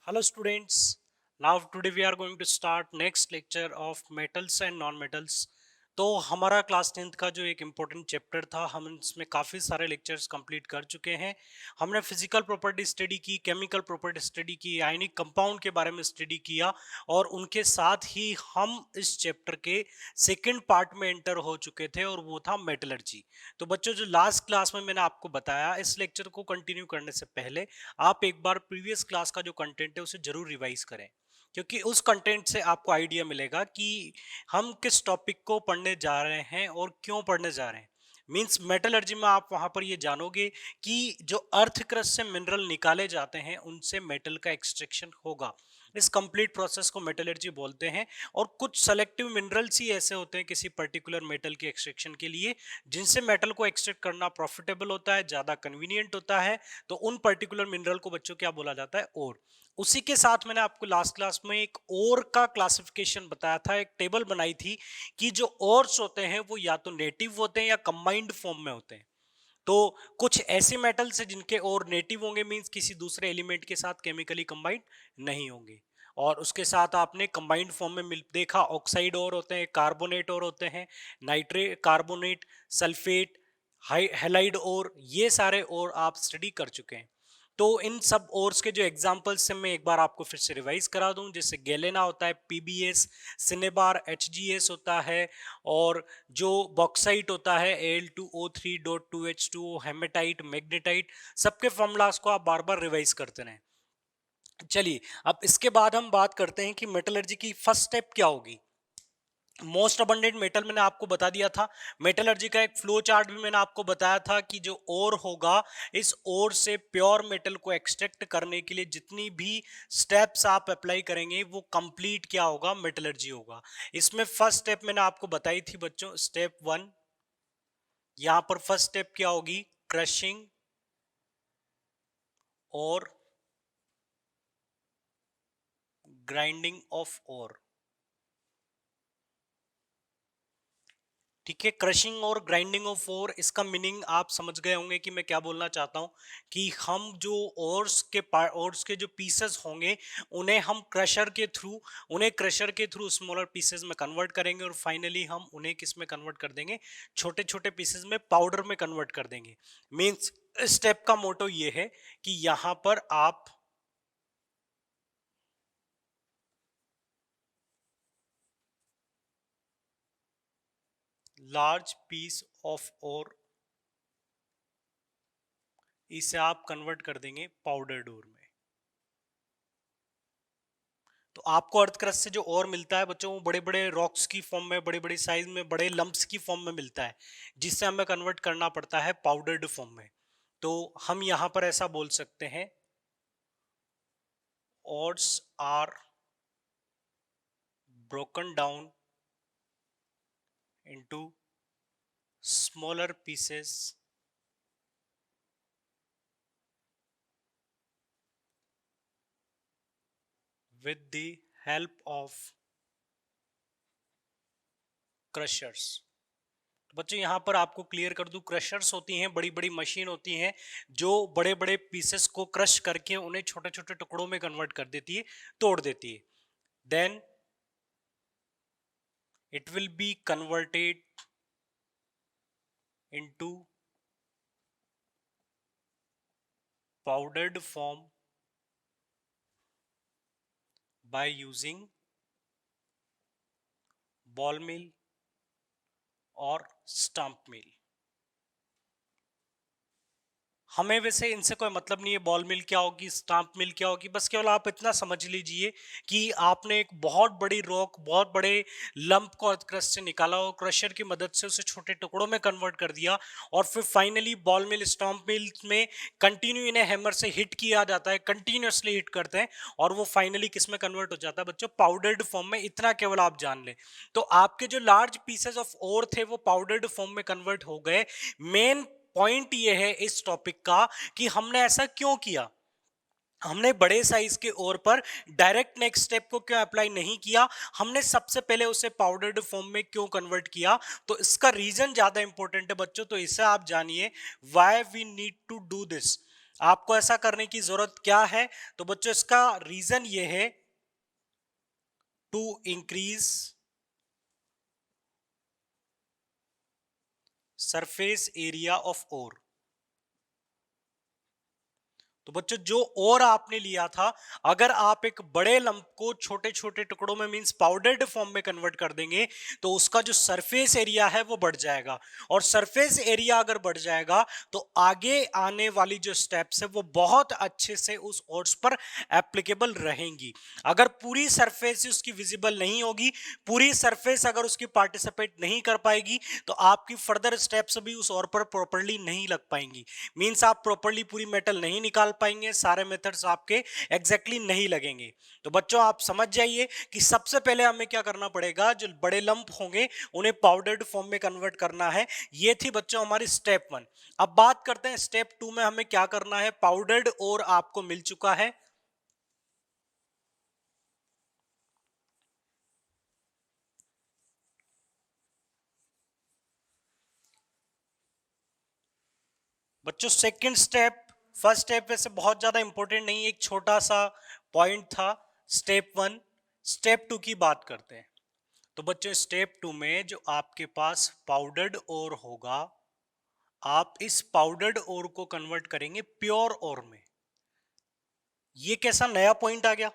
Hello students. Now today we are going to start next lecture of metals and non metals. तो हमारा class 10th का जो एक important chapter था हम इसमें काफ़ी सारे लेक्चर्स कंप्लीट कर चुके हैं। हमने फिजिकल प्रॉपर्टी स्टडी की, केमिकल प्रॉपर्टी स्टडी की, आयनिक कंपाउंड के बारे में स्टडी किया और उनके साथ ही हम इस चैप्टर के सेकंड पार्ट में एंटर हो चुके थे और वो था मेटलर्जी। तो बच्चों जो लास्ट क्लास में मैंने आपको बताया, इस लेक्चर को कंटिन्यू करने से पहले आप एक बार प्रीवियस क्लास का जो कंटेंट है उसे जरूर रिवाइज करें, क्योंकि उस कंटेंट से आपको आइडिया मिलेगा कि हम किस टॉपिक को पढ़ने जा रहे हैं और क्यों पढ़ने जा रहे हैं। मींस मेटलर्जी में आप वहां पर ये जानोगे कि जो अर्थ क्रस्ट से मिनरल निकाले जाते हैं उनसे मेटल का एक्सट्रैक्शन होगा। इस कंप्लीट प्रोसेस को मेटलर्जी बोलते हैं। और कुछ सेलेक्टिव मिनरल्स ही ऐसे होते हैं किसी पर्टिकुलर मेटल के एक्सट्रैक्शन के लिए जिनसे मेटल को एक्सट्रैक्ट करना प्रॉफिटेबल होता है, ज्यादा कन्वीनियंट होता है। तो उन पर्टिकुलर मिनरल को बच्चों क्या बोला जाता है? ओर। उसी के साथ मैंने आपको लास्ट क्लास में एक ओर का क्लासिफिकेशन बताया था, एक टेबल बनाई थी कि जो ओर्स होते हैं वो या तो नेटिव होते हैं या कंबाइंड फॉर्म में होते हैं। तो कुछ ऐसे मेटल्स हैं जिनके और नेटिव होंगे, मींस किसी दूसरे एलिमेंट के साथ केमिकली कंबाइंड नहीं होंगे। और उसके साथ आपने कंबाइंड फॉर्म में मिल देखा ऑक्साइड और होते हैं, कार्बोनेट और होते हैं, नाइट्रेट, कार्बोनेट, सल्फेट, हैलाइड और, ये सारे और आप स्टडी कर चुके हैं। तो इन सब ओर्स के जो एग्जांपल्स हैं मैं एक बार आपको फिर से रिवाइज करा दूं। जैसे गैलेना होता है पीबीएस, सिनेबार एचजीएस होता है, और जो बॉक्साइट होता है Al2O3.2H2O, हेमेटाइट, मैग्नेटाइट, सबके फॉर्मूलाज को आप बार बार रिवाइज करते रहें। चलिए अब इसके बाद हम बात करते हैं कि मेटलर्जी की फर्स्ट स्टेप क्या होगी। मोस्ट अबंडेंट मेटल मैंने आपको बता दिया था। मेटलर्जी का एक फ्लो चार्ट भी मैंने आपको बताया था कि जो ओर होगा, इस ओर से प्योर मेटल को एक्सट्रैक्ट करने के लिए जितनी भी स्टेप्स आप अप्लाई करेंगे वो कंप्लीट क्या होगा? मेटलर्जी होगा। इसमें फर्स्ट स्टेप मैंने आपको बताई थी बच्चों, स्टेप 1। यहां पर फर्स्ट स्टेप क्या होगी? क्रशिंग और ग्राइंडिंग ऑफ ओर। ठीक है, क्रशिंग और ग्राइंडिंग ऑफ ओर, इसका मीनिंग आप समझ गए होंगे कि मैं क्या बोलना चाहता हूं। कि हम जो ओर्स के जो पीसेस होंगे उन्हें हम क्रशर के थ्रू स्मॉलर पीसेस में कन्वर्ट करेंगे और फाइनली हम उन्हें किस में कन्वर्ट कर देंगे? छोटे छोटे पीसेस में, पाउडर में कन्वर्ट कर देंगे। मींस स्टेप का मोटो ये है कि यहां पर आप लार्ज पीस ऑफ ओर, इसे आप कन्वर्ट कर देंगे पाउडर डोर में। तो आपको अर्थ क्रस्ट से जो और मिलता है बच्चों, वो बड़े बड़े रॉक्स की फॉर्म में, बड़े बड़े साइज में, बड़े लंप्स की फॉर्म में मिलता है, जिससे हमें कन्वर्ट करना पड़ता है पाउडर्ड फॉर्म में। तो हम यहां पर ऐसा बोल सकते हैं, ores are broken down into smaller pieces with the help of crushers. बच्चों यहां पर आपको क्लियर कर दूं, क्रशर्स होती हैं बड़ी बड़ी मशीन होती हैं जो बड़े बड़े पीसेस को क्रश करके उन्हें छोटे छोटे टुकड़ों में कन्वर्ट कर देती है, तोड़ देती है। Then it will be converted into powdered form by using ball mill or stump mill। हमें वैसे इनसे कोई मतलब नहीं है बॉल मिल क्या होगी, स्टाम्प मिल क्या होगी, बस केवल आप इतना समझ लीजिए कि आपने एक बहुत बड़ी रॉक, बहुत बड़े लंप को क्रस्ट से निकाला और क्रशर की मदद से उसे छोटे टुकड़ों में कन्वर्ट कर दिया, और फिर फाइनली बॉल मिल, स्टाम्प मिल में कंटिन्यू इन्हें हैमर से हिट किया जाता है, कंटिन्यूसली हिट करते हैं, और वो फाइनली किस में कन्वर्ट हो जाता है बच्चों? पाउडर्ड फॉर्म में। इतना केवल आप जान लें। तो आपके जो लार्ज पीसेस ऑफ ओर थे वो पाउडर्ड फॉर्म में कन्वर्ट हो गए। मेन पॉइंट ये है इस टॉपिक का कि हमने ऐसा क्यों किया। हमने बड़े साइज के ओर पर डायरेक्ट नेक्स्ट स्टेप को क्यों अप्लाई नहीं किया, हमने सबसे पहले उसे पाउडर्ड फॉर्म में क्यों कन्वर्ट किया? तो इसका रीजन ज्यादा इंपॉर्टेंट है बच्चों, तो इसे आप जानिए, why we need to do this. आपको ऐसा करने की जरूरत क्या है? तो बच्चों इसका रीजन ये है, to increase surface area of ore. तो बच्चों जो और आपने लिया था, अगर आप एक बड़े लंप को छोटे छोटे टुकड़ों में मींस पाउडर्ड फॉर्म में कन्वर्ट कर देंगे तो उसका जो सरफेस एरिया है वो बढ़ जाएगा, और सरफेस एरिया अगर बढ़ जाएगा तो आगे आने वाली जो स्टेप्स है वो बहुत अच्छे से उस ओर्स पर एप्लीकेबल रहेंगी। अगर पूरी सरफेस उसकी विजिबल नहीं होगी, पूरी सरफेस अगर उसकी पार्टिसिपेट नहीं कर पाएगी, तो आपकी फर्दर स्टेप्स भी उस ओर पर प्रॉपर्ली नहीं लग पाएंगी। मींस आप प्रॉपर्ली पूरी मेटल नहीं निकाल पाएंगे, सारे मेथड्स आपके एग्जैक्टली नहीं लगेंगे। तो बच्चों आप समझ जाइए कि सबसे पहले हमें क्या करना पड़ेगा, जो बड़े लंप होंगे उन्हें पाउडर्ड फॉर्म में कन्वर्ट करना है। ये थी बच्चों हमारी स्टेप 1। अब बात करते हैं स्टेप 2 में हमें क्या करना है। पाउडर्ड और आपको मिल चुका है, बच्चों सेकंड स्टेप, फर्स्ट स्टेप वैसे बहुत ज्यादा इंपॉर्टेंट नहीं, एक छोटा सा पॉइंट था स्टेप 1। स्टेप 2 की बात करते हैं। तो बच्चों स्टेप 2 में जो आपके पास पाउडर्ड ओर होगा, आप इस पाउडर्ड ओर को कन्वर्ट करेंगे प्योर ओर में। ये कैसा नया पॉइंट आ गया?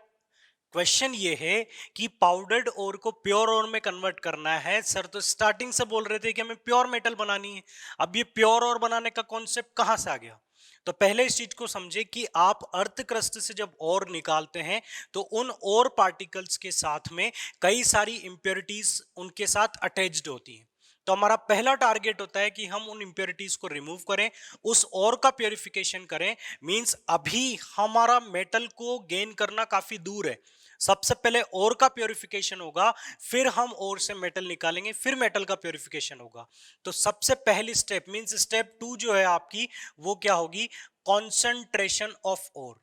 क्वेश्चन ये है कि पाउडर्ड ओर को प्योर ओर में कन्वर्ट करना है सर, तो स्टार्टिंग से बोल रहे थे कि हमें प्योर मेटल बनानी है। अब ये प्योर ओर बनाने का कॉन्सेप्ट कहां से आ गया? तो पहले इस चीज को समझे कि आप अर्थ क्रस्ट से जब ओर निकालते हैं तो उन ओर पार्टिकल्स के साथ में कई सारी इंप्योरिटीज उनके साथ अटैच्ड होती हैं। तो हमारा पहला टारगेट होता है कि हम उन इंप्योरिटीज को रिमूव करें, उस ओर का प्योरिफिकेशन करें। मींस अभी हमारा मेटल को गेन करना काफी दूर है। सबसे पहले ओर का प्योरिफिकेशन होगा, फिर हम ओर से मेटल निकालेंगे, फिर मेटल का प्योरिफिकेशन होगा। तो सबसे पहली स्टेप मींस स्टेप 2 जो है आपकी, वो क्या होगी? Concentration of ore.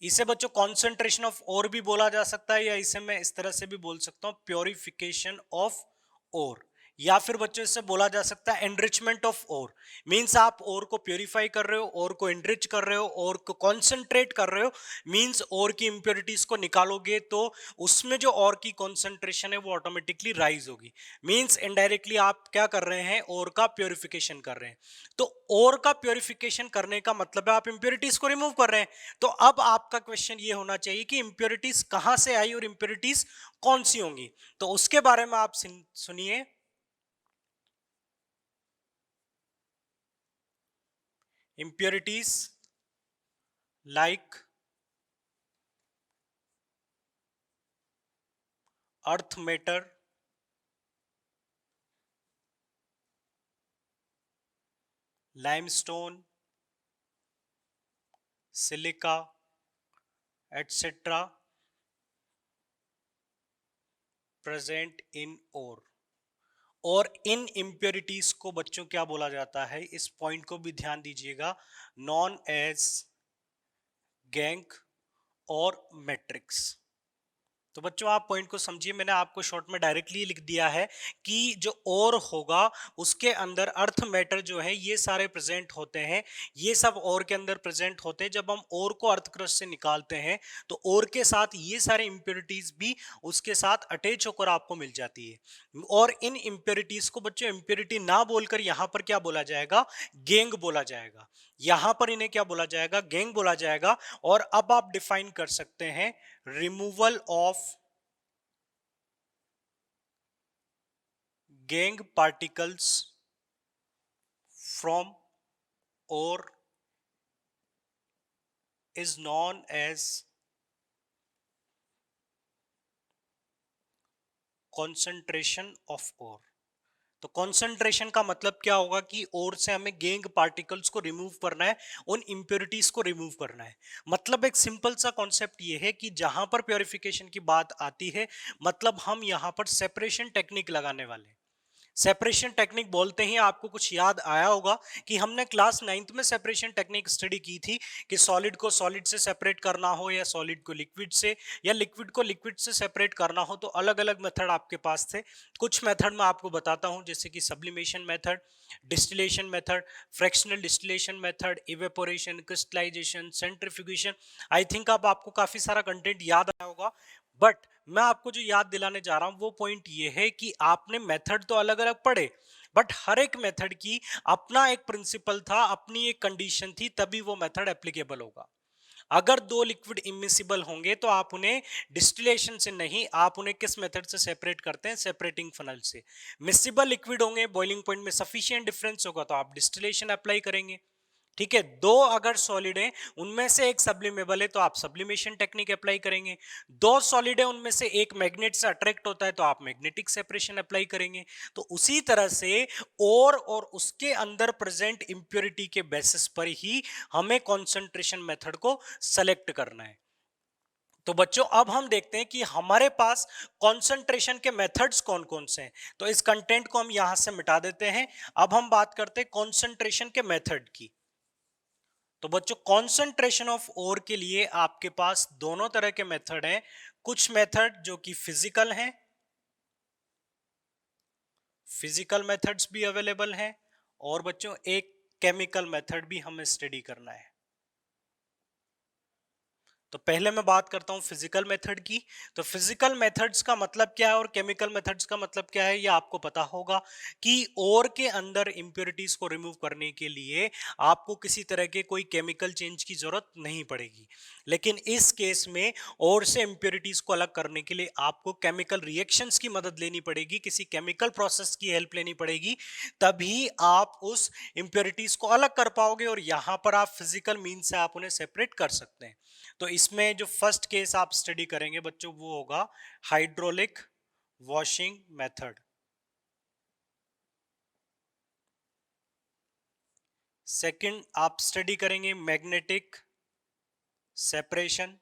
इसे बच्चों कॉन्सेंट्रेशन ऑफ ओर भी बोला जा सकता है, या इसे मैं इस तरह से भी बोल सकता हूं, प्योरिफिकेशन ऑफ ओर। या फिर बच्चों इससे बोला जा सकता है एनरिचमेंट ऑफ ओर। मींस आप ओर को प्योरीफाई कर रहे हो, ओर को एनरिच कर रहे हो, ओर को कॉन्सेंट्रेट कर रहे हो। मींस ओर की इंप्योरिटीज को निकालोगे तो उसमें जो ओर की कॉन्सेंट्रेशन है वो ऑटोमेटिकली राइज होगी। मींस इनडायरेक्टली आप क्या कर रहे हैं? ओर का प्योरिफिकेशन कर रहे हैं। तो ओर का प्योरिफिकेशन करने का मतलब है आप इंप्योरिटीज को रिमूव कर रहे हैं। तो अब आपका क्वेश्चन ये होना चाहिए कि इंप्योरिटीज कहां से आई और इंप्योरिटीज कौन सी होंगी। तो उसके बारे में आप सुनिए। impurities like earth matter, limestone, silica, etc. present in ore। और इन impurities को बच्चों क्या बोला जाता है? इस पॉइंट को भी ध्यान दीजिएगा, नॉन एज गैंग और मैट्रिक्स। तो बच्चों आप पॉइंट को समझिए, मैंने आपको शॉर्ट में डायरेक्टली लिख दिया है कि जो ओर होगा उसके अंदर अर्थ मैटर जो है ये सारे प्रेजेंट होते हैं। ये सब ओर के अंदर प्रेजेंट होते हैं। जब हम ओर को अर्थ क्रस्ट से निकालते हैं तो ओर के साथ ये सारे इंप्योरिटीज भी उसके साथ अटैच होकर आपको मिल जाती है। और इन इंप्योरिटीज को बच्चों इंप्योरिटी ना बोलकर यहाँ पर क्या बोला जाएगा? गैंग बोला जाएगा। यहाँ पर इन्हें क्या बोला जाएगा? गैंग बोला जाएगा। और अब आप डिफाइन कर सकते हैं, removal of gangue particles from ore is known as concentration of ore। तो कंसंट्रेशन का मतलब क्या होगा कि ओर से हमें गैंग पार्टिकल्स को रिमूव करना है, उन इंप्योरिटीज को रिमूव करना है। मतलब एक सिंपल सा कॉन्सेप्ट ये है कि जहां पर प्योरिफिकेशन की बात आती है मतलब हम यहां पर सेपरेशन टेक्निक लगाने वाले हैं। सेपरेशन टेक्निक बोलते ही आपको कुछ याद आया होगा कि हमने क्लास 9th में सेपरेशन टेक्निक स्टडी की थी कि सॉलिड को सॉलिड से सेपरेट करना हो या सॉलिड को लिक्विड से या लिक्विड को लिक्विड से सेपरेट करना हो तो अलग अलग मेथड आपके पास थे। कुछ मेथड मैं आपको बताता हूं जैसे कि sublimation method, distillation method, fractional distillation method, evaporation, crystallisation, centrifugation. I think अब आपको काफी सारा कंटेंट याद आया होगा, बट मैं आपको जो याद दिलाने जा रहा हूं वो पॉइंट ये है कि आपने मेथड तो अलग अलग पढ़े, बट हर एक मेथड की अपना एक प्रिंसिपल था, अपनी एक कंडीशन थी, तभी वो मेथड एप्लीकेबल होगा। अगर दो लिक्विड इमिसिबल होंगे तो आप उन्हें डिस्टिलेशन से नहीं, आप उन्हें किस मेथड से सेपरेट करते हैं? सेपरेटिंग फनल से। मिसिबल लिक्विड होंगे, बॉइलिंग पॉइंट में सफिशिएंट डिफरेंस होगा तो आप डिस्टिलेशन अप्लाई करेंगे। ठीक है, दो अगर सॉलिड है उनमें से एक सब्लिमेबल है तो आप सब्लिमेशन टेक्निक अप्लाई करेंगे। दो सॉलिड है उनमें से एक मैग्नेट से अट्रैक्ट होता है तो आप मैग्नेटिक सेपरेशन अप्लाई करेंगे। तो उसी तरह से और उसके अंदर प्रेजेंट इंप्योरिटी के बेसिस पर ही हमें कंसंट्रेशन मेथड को सेलेक्ट करना है। तो बच्चों अब हम देखते हैं कि हमारे पास कंसंट्रेशन के मेथड्स कौन कौन से हैं। तो इस कंटेंट को हम यहां से मिटा देते हैं। अब हम बात करते हैं कंसंट्रेशन के मेथड की। तो बच्चों कंसंट्रेशन ऑफ ओर के लिए आपके पास दोनों तरह के मेथड हैं। कुछ मेथड जो कि फिजिकल हैं, फिजिकल मेथड्स भी अवेलेबल हैं, और बच्चों एक केमिकल मेथड भी हमें स्टडी करना है। तो पहले मैं बात करता हूं फिजिकल मेथड की। तो फिजिकल मेथड्स का मतलब क्या है और केमिकल मेथड्स का मतलब क्या है, ये आपको पता होगा कि ओर के अंदर इंप्योरिटीज को रिमूव करने के लिए आपको किसी तरह के कोई केमिकल चेंज की जरूरत नहीं पड़ेगी। लेकिन इस केस में ओर से इंप्योरिटीज को अलग करने के लिए आपको केमिकल रिएक्शंस की मदद लेनी पड़ेगी, किसी केमिकल प्रोसेस की हेल्प लेनी पड़ेगी, तभी आप उस इंप्योरिटीज को अलग कर पाओगे और यहां पर आप फिजिकल मीन से आप उन्हें सेपरेट कर सकते हैं। तो इसमें जो फर्स्ट केस आप स्टडी करेंगे बच्चों वो होगा हाइड्रोलिक वॉशिंग मेथड। सेकंड आप स्टडी करेंगे मैग्नेटिक सेपरेशन।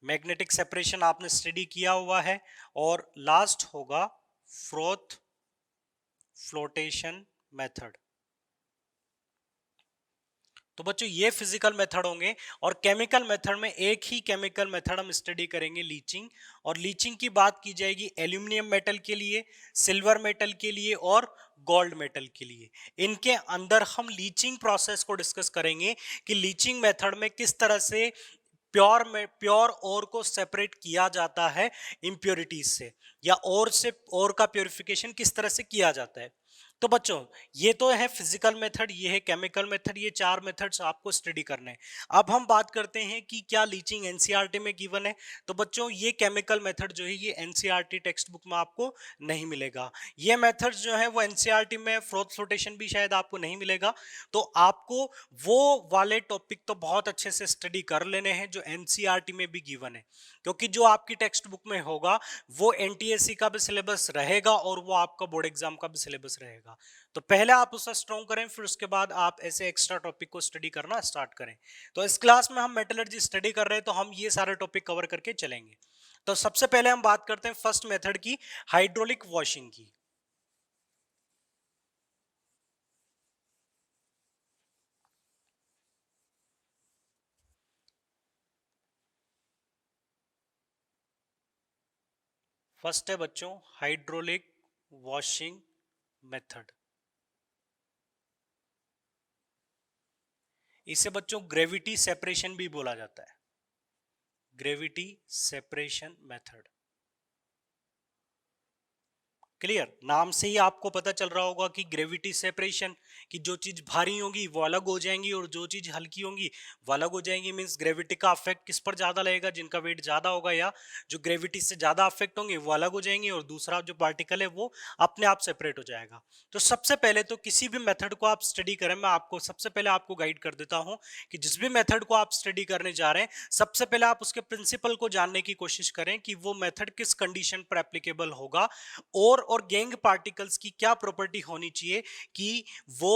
मैग्नेटिक सेपरेशन आपने स्टडी किया हुआ है। और लास्ट होगा फ्रोथ फ्लोटेशन मेथड। तो बच्चों ये फिजिकल मेथड होंगे। और केमिकल मेथड में एक ही केमिकल मेथड हम स्टडी करेंगे, लीचिंग। और लीचिंग की बात की जाएगी एल्यूमिनियम मेटल के लिए, सिल्वर मेटल के लिए और गोल्ड मेटल के लिए। इनके अंदर हम लीचिंग प्रोसेस को डिस्कस करेंगे कि लीचिंग मेथड में किस तरह से प्योर और को सेपरेट किया जाता है इंप्योरिटीज से, या और से और का प्योरिफिकेशन किस तरह से किया जाता है। तो बच्चों ये तो है फिजिकल मेथड, ये है केमिकल मेथड, ये चार मेथड्स आपको स्टडी करने हैं। अब हम बात करते हैं कि क्या लीचिंग एनसीईआरटी में गिवन है। तो बच्चों ये केमिकल मेथड जो है ये एनसीईआरटी टेक्स्ट बुक में आपको नहीं मिलेगा। ये मेथड्स जो है वो एनसीईआरटी में फ्रोथ फ्लोटेशन भी शायद आपको नहीं मिलेगा। तो आपको वो वाले टॉपिक तो बहुत अच्छे से स्टडी कर लेने हैं जो एनसीईआरटी में भी गिवन है, क्योंकि जो आपकी टेक्स्ट बुक में होगा वो एनटीएससी का भी सिलेबस रहेगा और वो आपका बोर्ड एग्जाम का भी सिलेबस रहेगा। तो पहले आप उसे स्ट्रॉन्ग करें, फिर उसके बाद आप ऐसे एक्स्ट्रा टॉपिक को स्टडी करना स्टार्ट करें। तो इस क्लास में हम मेटलर्जी स्टडी कर रहे हैं तो हम ये सारे टॉपिक कवर करके चलेंगे। तो सबसे पहले हम बात करते हैं फर्स्ट मेथड की, हाइड्रोलिक वॉशिंग की। फर्स्ट है बच्चों हाइड्रोलिक वॉशिंग मेथड। इसे बच्चों ग्रेविटी सेपरेशन भी बोला जाता है, ग्रेविटी सेपरेशन मेथड। क्लियर, नाम से ही आपको पता चल रहा होगा कि ग्रेविटी सेपरेशन, कि जो चीज भारी होगी वो अलग हो जाएंगी और जो चीज हल्की होंगी वो अलग हो जाएंगी। मींस ग्रेविटी का अफेक्ट किस पर ज्यादा लगेगा, जिनका वेट ज्यादा होगा या जो ग्रेविटी से ज्यादा अफेक्ट होंगे वो अलग हो जाएंगे और दूसरा जो पार्टिकल है वो अपने आप सेपरेट हो जाएगा। तो सबसे पहले तो किसी भी मेथड को आप स्टडी करें, मैं आपको सबसे पहले आपको गाइड कर देता हूं कि जिस भी मेथड को आप स्टडी करने जा रहे हैं सबसे पहले आप उसके प्रिंसिपल को जानने की कोशिश करें कि वो मेथड किस कंडीशन पर एप्लीकेबल होगा और गैंग पार्टिकल्स की क्या प्रॉपर्टी होनी चाहिए कि वो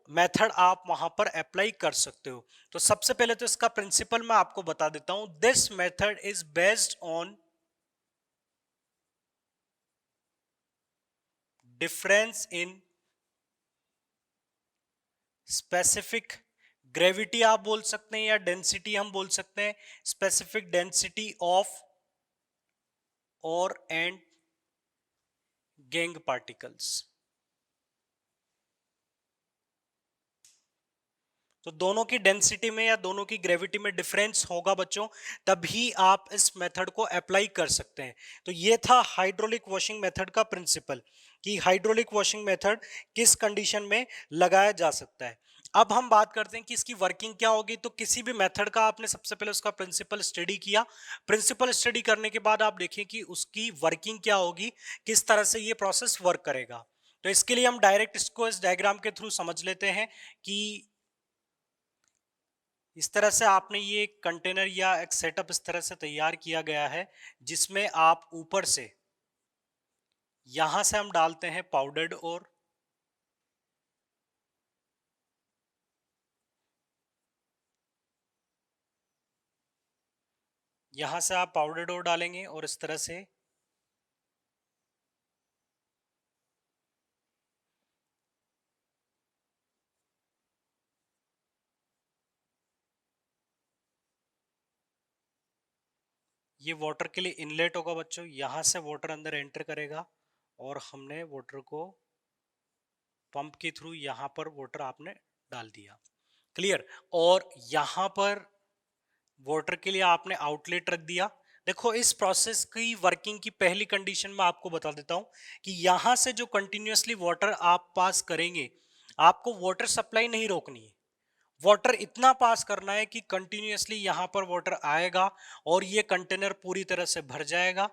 मेथड आप वहां पर अप्लाई कर सकते हो। तो सबसे पहले तो इसका प्रिंसिपल मैं आपको बता देता हूं। This method is based on difference in specific gravity आप बोल सकते हैं, या डेंसिटी हम बोल सकते हैं, स्पेसिफिक डेंसिटी ऑफ और एंड गैंग पार्टिकल्स। तो दोनों की डेंसिटी में या दोनों की ग्रेविटी में डिफरेंस होगा बच्चों, तभी आप इस मेथड को अप्लाई कर सकते हैं। तो ये था हाइड्रोलिक वॉशिंग मेथड का प्रिंसिपल, कि हाइड्रोलिक वॉशिंग मेथड किस कंडीशन में लगाया जा सकता है। अब हम बात करते हैं कि इसकी वर्किंग क्या होगी। तो किसी भी मेथड का आपने सबसे पहले उसका प्रिंसिपल स्टडी किया। प्रिंसिपल स्टडी करने के बाद आप देखिए कि उसकी वर्किंग क्या होगी, किस तरह से ये प्रोसेस वर्क करेगा। तो इसके लिए हम डायरेक्ट इसको इस डायग्राम के थ्रू समझ लेते हैं कि इस तरह से आपने ये कंटेनर या एक सेटअप इस तरह से तैयार किया गया है, जिसमें आप ऊपर से यहां से हम डालते हैं पाउडर्ड और यहां से आप पाउडर्ड और डालेंगे और इस तरह से ये वाटर के लिए इनलेट होगा बच्चों। यहां से वाटर अंदर एंटर करेगा और हमने वाटर को पंप के थ्रू यहां पर वाटर आपने डाल दिया। क्लियर। और यहां पर वाटर के लिए आपने आउटलेट रख दिया। देखो इस प्रोसेस की वर्किंग की पहली कंडीशन में आपको बता देता हूं कि यहां से जो कंटिन्यूअसली वाटर आप पास करेंगे, आपको वाटर सप्लाई नहीं रोकनी है। वाटर इतना पास करना है कि कंटिन्यूअसली यहां पर वाटर आएगा और ये कंटेनर पूरी तरह से भर जाएगा।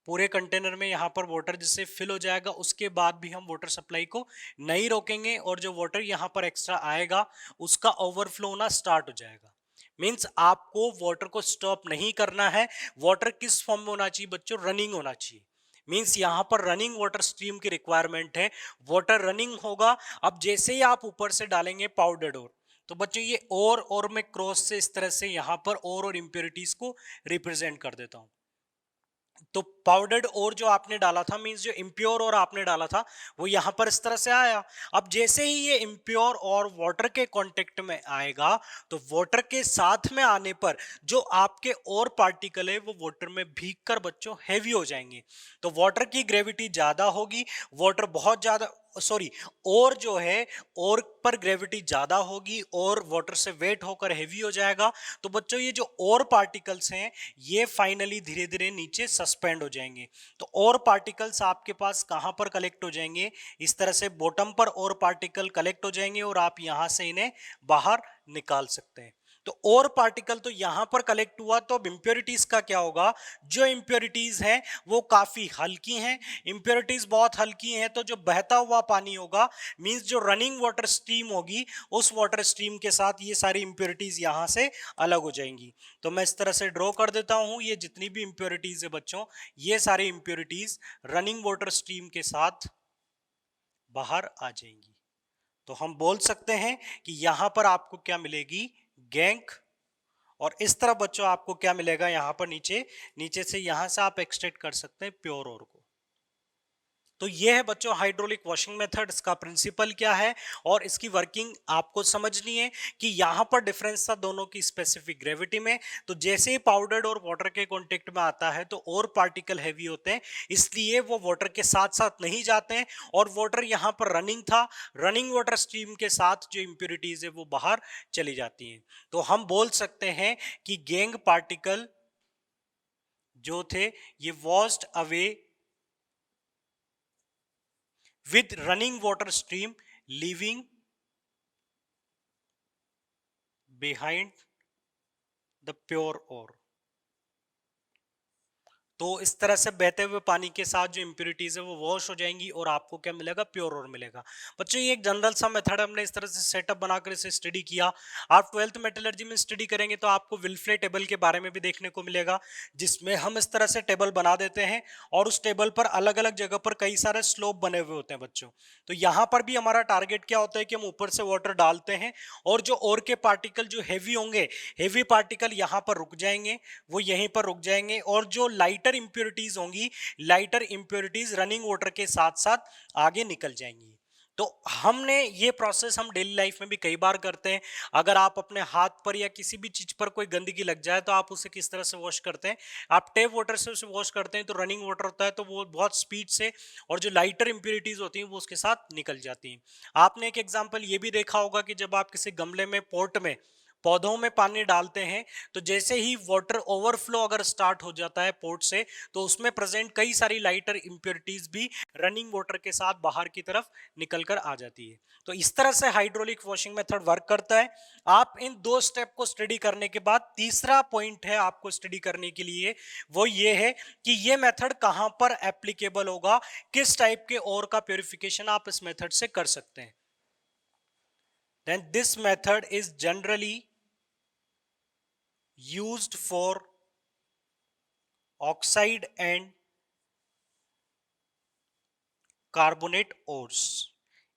पूरे कंटेनर में यहां पर वाटर जिससे फिल हो जाएगा, उसके बाद भी हम वाटर सप्लाई को नहीं रोकेंगे और जो वाटर यहां पर एक्स्ट्रा आएगा उसका ओवरफ्लो होना स्टार्ट हो जाएगा। मींस आपको वाटर को स्टॉप नहीं करना है। वाटर किस फॉर्म में होना चाहिए बच्चों? रनिंग होना चाहिए। मींस यहां पर रनिंग वाटर स्ट्रीम की रिक्वायरमेंट है। वाटर रनिंग होगा। अब जैसे ही आप ऊपर से डालेंगे पाउडर्ड और, तो बच्चों ये और में क्रॉस से इस तरह से यहां पर और इंप्योरिटीज को रिप्रेजेंट कर देता हूं। तो पाउडर्ड और जो आपने डाला था, मींस जो इम्प्योर और आपने डाला था, वो यहां पर इस तरह से आया। अब जैसे ही ये इम्प्योर और वाटर के कांटेक्ट में आएगा, तो वाटर के साथ में आने पर जो आपके और पार्टिकल है वो वाटर में भीगकर बच्चों हैवी हो जाएंगे। तो वाटर की ग्रेविटी ज्यादा होगी, वाटर बहुत ज्यादा, सॉरी, और जो है और पर ग्रेविटी ज्यादा होगी और वाटर से वेट होकर हैवी हो जाएगा। तो बच्चों ये जो और पार्टिकल्स हैं ये फाइनली धीरे धीरे नीचे सस्पेंड हो जाएंगे। तो और पार्टिकल्स आपके पास कहां पर कलेक्ट हो जाएंगे? इस तरह से बॉटम पर और पार्टिकल कलेक्ट हो जाएंगे और आप यहां से इन्हें बाहर निकाल सकते हैं। तो और पार्टिकल तो यहां पर कलेक्ट हुआ, तो अब इंप्योरिटीज का क्या होगा? जो इंप्योरिटीज हैं वो काफी हल्की हैं। इंप्योरिटीज बहुत हल्की हैं तो जो बहता हुआ पानी होगा, मींस जो रनिंग वाटर स्ट्रीम होगी, उस वाटर स्ट्रीम के साथ ये सारी इंप्योरिटीज यहां से अलग हो जाएंगी। तो मैं इस तरह से ड्रॉ कर देता हूं, ये जितनी भी इंप्योरिटीज है बच्चों, ये सारी इंप्योरिटीज रनिंग वाटर स्ट्रीम के साथ बाहर आ जाएंगी। तो हम बोल सकते हैं कि यहां पर आपको क्या मिलेगी? गैंग। और इस तरह बच्चों आपको क्या मिलेगा? यहां पर नीचे नीचे से यहां से आप एक्सट्रैक्ट कर सकते हैं प्योर और को। तो ये है बच्चों हाइड्रोलिक वॉशिंग मेथड, इसका प्रिंसिपल क्या है और इसकी वर्किंग आपको समझनी है कि यहां पर डिफरेंस था दोनों की स्पेसिफिक ग्रेविटी में। तो जैसे ही पाउडर्ड और वाटर के कांटेक्ट में आता है तो और पार्टिकल हैवी होते हैं, इसलिए वो वाटर के साथ साथ नहीं जाते हैं और वाटर यहां पर रनिंग था, रनिंग वाटर स्ट्रीम के साथ जो इंप्योरिटीज है वो बाहर चली जाती हैं। तो हम बोल सकते हैं कि गैंग पार्टिकल जो थे ये washed away with running water stream leaving behind the pure ore। तो इस तरह से बहते हुए पानी के साथ जो इंप्योरिटीज है वो वॉश हो जाएंगी और आपको क्या मिलेगा? प्योर और मिलेगा। बच्चों ये एक जनरल सा मेथड हमने इस तरह से सेटअप बनाकर इसे स्टडी किया। आप 12th मेटलर्जी में स्टडी करेंगे तो आपको विल्फ्ले टेबल के बारे में भी देखने को मिलेगा, जिसमें हम इस तरह से टेबल बना देते हैं और उस टेबल पर अलग अलग जगह पर कई सारे स्लोप बने हुए होते हैं बच्चों। तो यहाँ पर भी हमारा टारगेट क्या होता है कि हम ऊपर से वाटर डालते हैं और जो और के पार्टिकल जो हैवी होंगे, हैवी पार्टिकल यहाँ पर रुक जाएंगे, वो यहीं पर रुक जाएंगे और जो लाइटर लाइटर इंप्योरिटीज होंगी, लाइटर इंप्योरिटीज रनिंग वाटर के साथ साथ आगे निकल जाएंगी। तो हमने ये प्रोसेस हम डेली लाइफ में भी कई बार करते हैं। अगर आप अपने हाथ पर या किसी भी चीज पर कोई गंदगी लग जाए तो आप उसे किस तरह से वॉश करते हैं? आप टैप वाटर से उसे वॉश करते हैं, तो रनिंग वाटर होता है तो वो बहुत स्पीड से, और जो लाइटर इंप्योरिटीज होती हैं वो उसके साथ निकल जाती हैं। आपने एक एग्जांपल ये भी देखा होगा कि जब आप किसी गमले में, पॉट में पौधों में पानी डालते हैं, तो जैसे ही वाटर ओवरफ्लो अगर स्टार्ट हो जाता है पोर्ट से, तो उसमें प्रेजेंट कई सारी लाइटर इंप्योरिटीज भी रनिंग वाटर के साथ बाहर की तरफ निकल कर आ जाती है। तो इस तरह से हाइड्रोलिक वॉशिंग मेथड वर्क करता है। आप इन दो स्टेप को स्टडी करने के बाद तीसरा पॉइंट है आपको स्टडी करने के लिए, वो ये है कि ये मेथड कहां पर एप्लीकेबल होगा, किस टाइप के और का प्योरिफिकेशन आप इस मेथड से कर सकते हैं। Then this method is generally used for oxide and carbonate ores।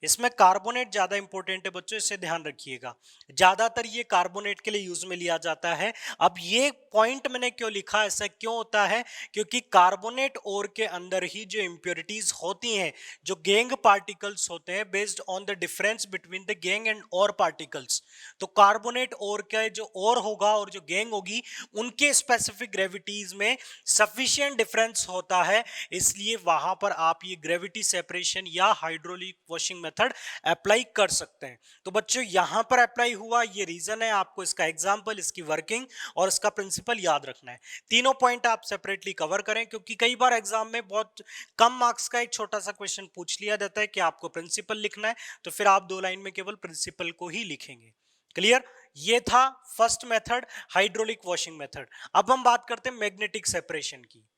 इसमें कार्बोनेट ज्यादा इंपॉर्टेंट है बच्चों, इसे ध्यान रखिएगा। ज्यादातर ये कार्बोनेट के लिए यूज में लिया जाता है। अब ये पॉइंट मैंने क्यों लिखा, ऐसा क्यों होता है? क्योंकि कार्बोनेट ओर के अंदर ही जो इंप्योरिटीज होती हैं, जो गैंग पार्टिकल्स होते हैं, based on the difference between the gangue and ore particles, तो कार्बोनेट ओर का जो ओर होगा और जो गैंग होगी, उनके स्पेसिफिक ग्रेविटीज में सफिशिएंट डिफरेंस होता है। इसलिए वहां पर आप ये ग्रेविटी सेपरेशन या हाइड्रोलिक वॉशिंग मेथड अप्लाई कर सकते हैं। तो बच्चों यहां पर अप्लाई हुआ, ये रीजन है, आपको इसका एग्जांपल, इसकी वर्किंग और इसका प्रिंसिपल याद रखना है। तीनों पॉइंट आप सेपरेटली कवर करें, क्योंकि कई बार एग्जाम में बहुत कम मार्क्स का एक छोटा सा क्वेश्चन पूछ लिया जाता है कि आपको प्रिंसिपल लिखना है, तो फिर आप 2 लाइन में केवल प्रिंसिपल को ही लिखेंगे। क्लियर? ये था first method, hydraulic washing method. अब हम बात करते हैं मैग्नेटिक सेपरेशन की।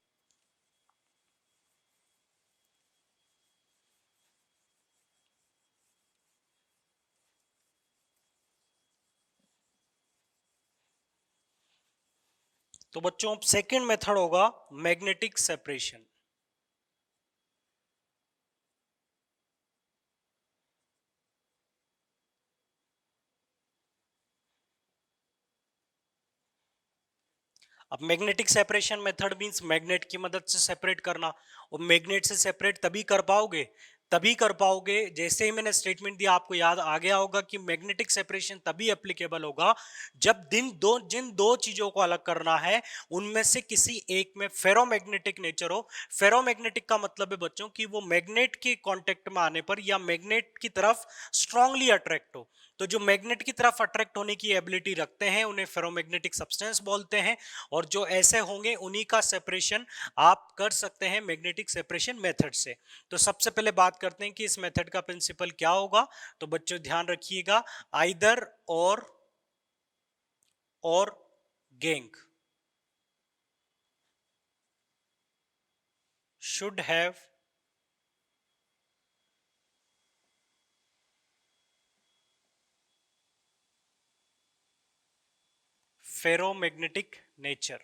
तो बच्चों सेकंड मेथड होगा मैग्नेटिक सेपरेशन। अब magnetic separation method means magnet की मदद से सेपरेट करना, और मैग्नेट से सेपरेट तभी कर पाओगे जैसे ही मैंने स्टेटमेंट दिया, आपको याद आ गया होगा कि मैग्नेटिक सेपरेशन तभी एप्लीकेबल होगा जब जिन दो चीजों को अलग करना है, उनमें से किसी एक में फेरोमैग्नेटिक नेचर हो। फेरोमैग्नेटिक का मतलब है बच्चों कि वो मैग्नेट के कांटेक्ट में आने पर या मैग्नेट की तरफ स्ट्रांगली अट्रैक्ट हो। तो जो मैग्नेट की तरफ अट्रैक्ट होने की एबिलिटी रखते हैं उन्हें फेरोमैग्नेटिक सब्सटेंस बोलते हैं, और जो ऐसे होंगे उन्हीं का सेपरेशन आप कर सकते हैं मैग्नेटिक सेपरेशन मेथड से। तो सबसे पहले बात करते हैं कि इस मेथड का प्रिंसिपल क्या होगा। तो बच्चों ध्यान रखिएगा, आइदर और gang should have ferromagnetic nature।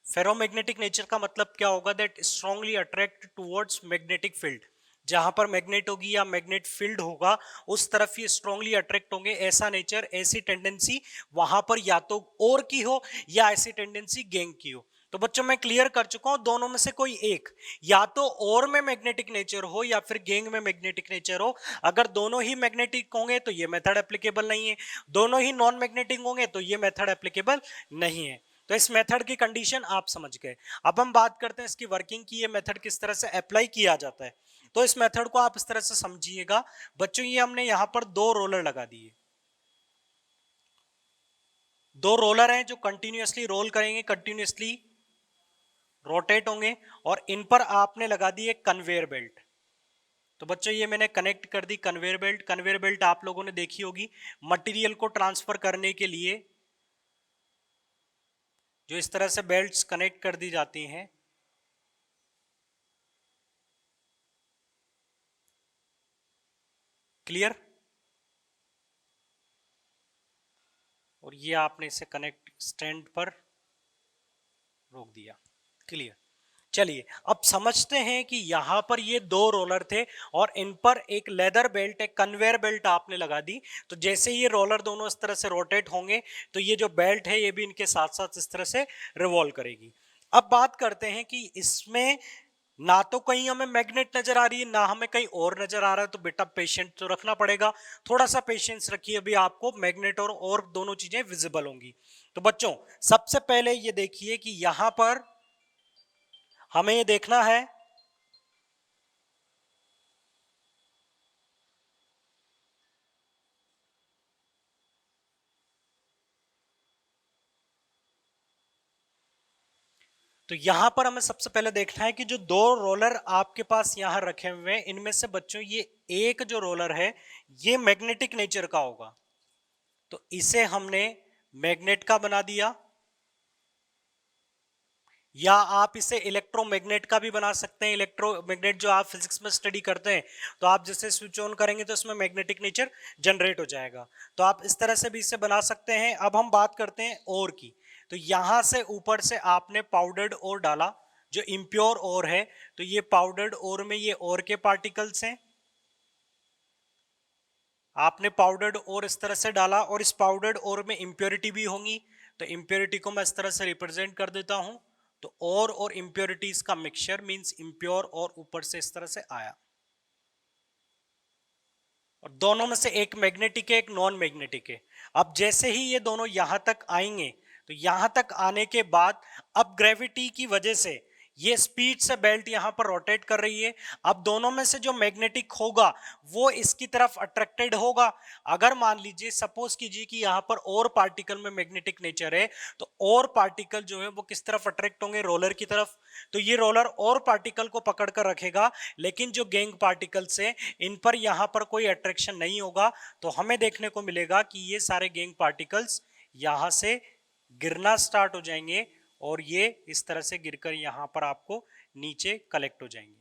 Ferromagnetic nature का मतलब क्या होगा? That strongly attract towards magnetic field. जहां पर मैग्नेट होगी या मैग्नेट फील्ड होगा, उस तरफ ये स्ट्रांगली अट्रैक्ट होंगे। ऐसा नेचर, ऐसी टेंडेंसी वहां पर या तो और की हो या ऐसी टेंडेंसी गैंग की हो। तो बच्चों मैं क्लियर कर चुका हूं, दोनों में से कोई एक, या तो और में मैग्नेटिक नेचर हो या फिर गैंग में मैग्नेटिक नेचर हो। अगर दोनों ही मैग्नेटिक होंगे तो ये मेथड एप्लीकेबल नहीं है, दोनों ही नॉन मैग्नेटिक होंगे तो ये मेथड एप्लीकेबल नहीं है। तो इस मेथड की कंडीशन आप समझ गए। अब हम बात करते हैं इसकी वर्किंग की, ये मेथड किस तरह से अप्लाई किया जाता है। तो इस मेथड को आप इस तरह से समझिएगा बच्चों, ये हमने यहां पर 2 रोलर लगा दिए। 2 रोलर हैं जो कंटिन्यूअसली रोल करेंगे, कंटिन्यूअसली रोटेट होंगे, और इन पर आपने लगा दी एक कन्वेयर बेल्ट। तो बच्चों ये मैंने कनेक्ट कर दी कन्वेयर बेल्ट। कन्वेयर बेल्ट आप लोगों ने देखी होगी, मटेरियल को ट्रांसफर करने के लिए जो इस तरह से बेल्ट्स कनेक्ट कर दी जाती हैं। क्लियर? और ये आपने इसे कनेक्ट स्टैंड पर रोक दिया। क्लियर? चलिए अब समझते हैं कि यहां पर ये 2 रोलर थे और इन पर एक लेदर बेल्ट, एक कन्वेयर बेल्ट आपने लगा दी। तो जैसे ये रोलर दोनों इस तरह से रोटेट होंगे तो ये जो बेल्ट है ये भी इनके साथ साथ इस तरह से रिवॉल्व करेगी। अब बात करते हैं कि इसमें ना तो कहीं हमें मैग्नेट नजर आ रही है ना हमें कहीं और नजर आ रहा है, तो बेटा पेशेंट तो रखना पड़ेगा, थोड़ा सा पेशेंस रखिए, अभी आपको मैग्नेट और दोनों चीजें विजिबल होंगी। तो बच्चों सबसे पहले ये देखिए कि यहां पर हमें ये देखना है तो यहां पर हमें सबसे पहले देखना है कि जो दो रोलर आपके पास यहां रखे हुए हैं इनमें से बच्चों ये एक जो रोलर है ये मैग्नेटिक नेचर का होगा, तो इसे हमने मैग्नेट का बना दिया, या आप इसे इलेक्ट्रोमैग्नेट का भी बना सकते हैं। इलेक्ट्रोमैग्नेट जो आप फिजिक्स में स्टडी करते हैं, तो आप जैसे स्विच ऑन करेंगे तो इसमें मैग्नेटिक नेचर जनरेट हो जाएगा, तो आप इस तरह से भी इसे बना सकते हैं। अब हम बात करते हैं ओर की, तो यहां से ऊपर से आपने पाउडर्ड ओर डाला, जो इम्प्योर ओर है, तो ये पाउडर्ड ओर में ये ओर के पार्टिकल्स हैं, आपने पाउडर्ड ओर इस तरह से डाला और इस पाउडर्ड ओर में इंप्योरिटी भी होंगी, तो इंप्योरिटी को मैं इस तरह से रिप्रेजेंट कर देता हूं, तो और इंप्योरिटीज का मिक्सचर मींस इंप्योर और ऊपर से इस तरह से आया, और दोनों में से एक मैग्नेटिक है एक नॉन मैग्नेटिक है। अब जैसे ही ये दोनों यहां तक आएंगे, तो यहां तक आने के बाद अब ग्रेविटी की वजह से ये स्पीड से बेल्ट यहां पर रोटेट कर रही है। अब दोनों में से जो मैग्नेटिक होगा वो इसकी तरफ अट्रैक्टेड होगा। अगर मान लीजिए सपोज कीजिए कि यहां पर और पार्टिकल में मैग्नेटिक नेचर है, तो और पार्टिकल जो है वो किस तरफ अट्रैक्ट होंगे, रोलर की तरफ, तो ये रोलर और पार्टिकल को पकड़ कर रखेगा, लेकिन जो गैंग पार्टिकल्स है इन पर यहां पर कोई अट्रैक्शन नहीं होगा। तो हमें देखने को मिलेगा कि ये सारे गैंग पार्टिकल्स यहां से गिरना स्टार्ट हो जाएंगे और ये इस तरह से गिरकर यहां पर आपको नीचे कलेक्ट हो जाएंगे।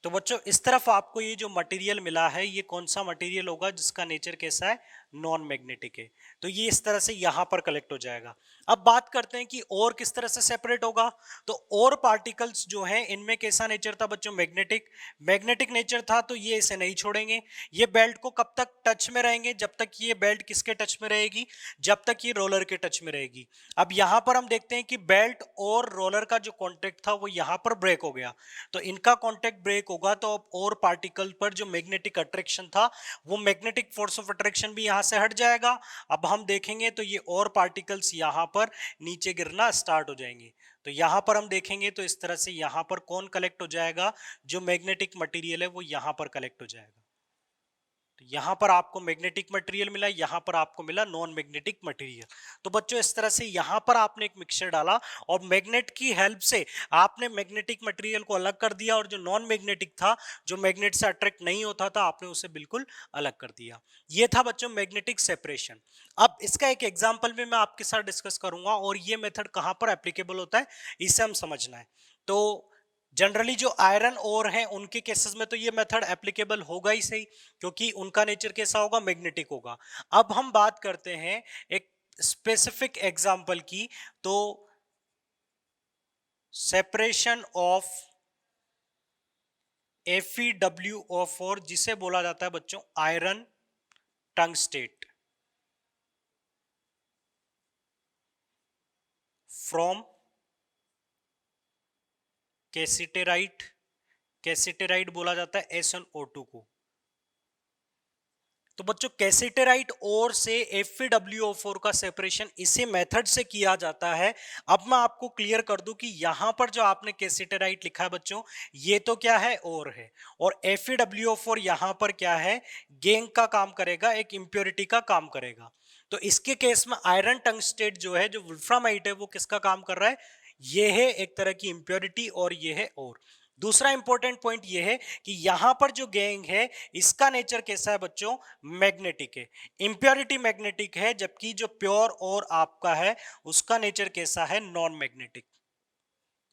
तो बच्चों इस तरफ आपको ये जो मटेरियल मिला है ये कौन सा मटेरियल होगा जिसका नेचर कैसा है, नॉन मैग्नेटिक है, तो ये इस तरह से यहां पर कलेक्ट हो जाएगा। अब बात करते हैं कि और किस तरह से सेपरेट होगा, तो और पार्टिकल्स जो हैं इनमें कैसा नेचर था बच्चों, मैग्नेटिक, मैग्नेटिक नेचर था, तो ये इसे नहीं छोड़ेंगे, ये बेल्ट को कब तक टच में रहेंगे, जब तक ये बेल्ट किसके टच में रहेगी, जब तक ये रोलर के टच में रहेगी। अब यहां पर हम देखते हैं कि बेल्ट और रोलर का जो कॉन्टेक्ट था वो यहां पर ब्रेक हो गया, तो इनका कांटेक्ट ब्रेक होगा, तो अब और पार्टिकल पर जो मैग्नेटिक अट्रैक्शन था वो मैग्नेटिक फोर्स ऑफ अट्रैक्शन भी यहां से हट जाएगा। अब हम देखेंगे तो ये और पार्टिकल्स यहां पर नीचे गिरना स्टार्ट हो जाएंगे, तो यहां पर हम देखेंगे तो इस तरह से यहां पर कौन कलेक्ट हो जाएगा, जो मैग्नेटिक मटेरियल है वो यहां पर कलेक्ट हो जाएगा। तो यहां पर आपको मैग्नेटिक मटेरियल मिला, यहां पर आपको मिला नॉन मैग्नेटिक मटेरियल। तो बच्चों इस तरह से यहां पर आपने एक मिक्सचर डाला और मैग्नेट की हेल्प से आपने मैग्नेटिक मटेरियल को अलग कर दिया, और जो नॉन मैग्नेटिक था, जो मैग्नेट से अट्रैक्ट नहीं होता था, आपने उसे बिल्कुल अलग कर दिया। ये था बच्चों मैग्नेटिक सेपरेशन। अब इसका एक एग्जाम्पल भी मैं आपके साथ डिस्कस करूंगा, और ये मेथड कहां पर एप्लीकेबल होता है इसे हम समझना है। तो जनरली जो आयरन ओर है उनके केसेस में तो ये मेथड एप्लीकेबल होगा ही सही, क्योंकि उनका नेचर कैसा होगा, मैग्नेटिक होगा। अब हम बात करते हैं एक स्पेसिफिक एग्जांपल की, तो सेपरेशन ऑफ FeWO4 जिसे बोला जाता है बच्चों आयरन टंगस्टेट फ्रॉम कैसिटेराइट, कैसिटेराइट बोला जाता है SnO2 को। तो बच्चों कैसेटेराइट ओर से FeWO4 का सेपरेशन इसी मेथड से किया जाता है। अब मैं आपको क्लियर कर दूं कि यहां पर जो आपने कैसेटेराइट लिखा है बच्चों, ये तो क्या है, ओर है, और FeWO4 यहां पर क्या है, गैंग का काम करेगा, एक इंप्योरिटी का काम करेगा। तो इसके केस में आयरन टंगस्टेट जो है, जो वुल्फ्रामाइट है, वो किसका काम कर रहा है, ये है एक तरह की इंप्योरिटी, और ये है ओर। दूसरा इंपॉर्टेंट पॉइंट ये है कि यहां पर जो गैंग है इसका नेचर कैसा है बच्चों, मैग्नेटिक है, इंप्योरिटी मैग्नेटिक है, जबकि जो प्योर और आपका है उसका नेचर कैसा है, नॉन मैग्नेटिक।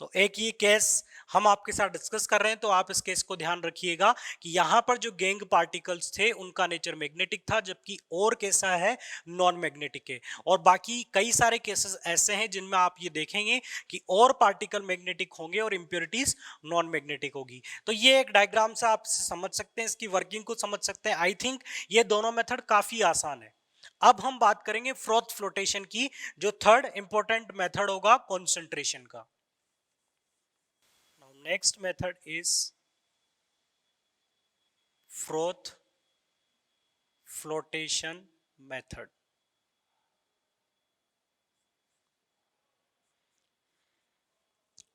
तो एक ये केस हम आपके साथ डिस्कस कर रहे हैं, तो आप इस केस को ध्यान रखिएगा कि यहां पर जो गैंग पार्टिकल्स थे उनका नेचर मैग्नेटिक था, जबकि और कैसा है, नॉन मैग्नेटिक है। और बाकी कई सारे केसेस ऐसे हैं जिनमें आप ये देखेंगे कि और पार्टिकल मैग्नेटिक होंगे और इंप्योरिटीज नॉन मैग्नेटिक होगी। तो ये एक डायग्राम से आप समझ सकते हैं, इसकी वर्किंग को समझ सकते हैं। आई थिंक ये दोनों मेथड काफी आसान है। अब हम बात करेंगे फ्रोथ फ्लोटेशन की, जो थर्ड इंपॉर्टेंट मेथड होगा कॉन्सेंट्रेशन का। Now next method is froth flotation method.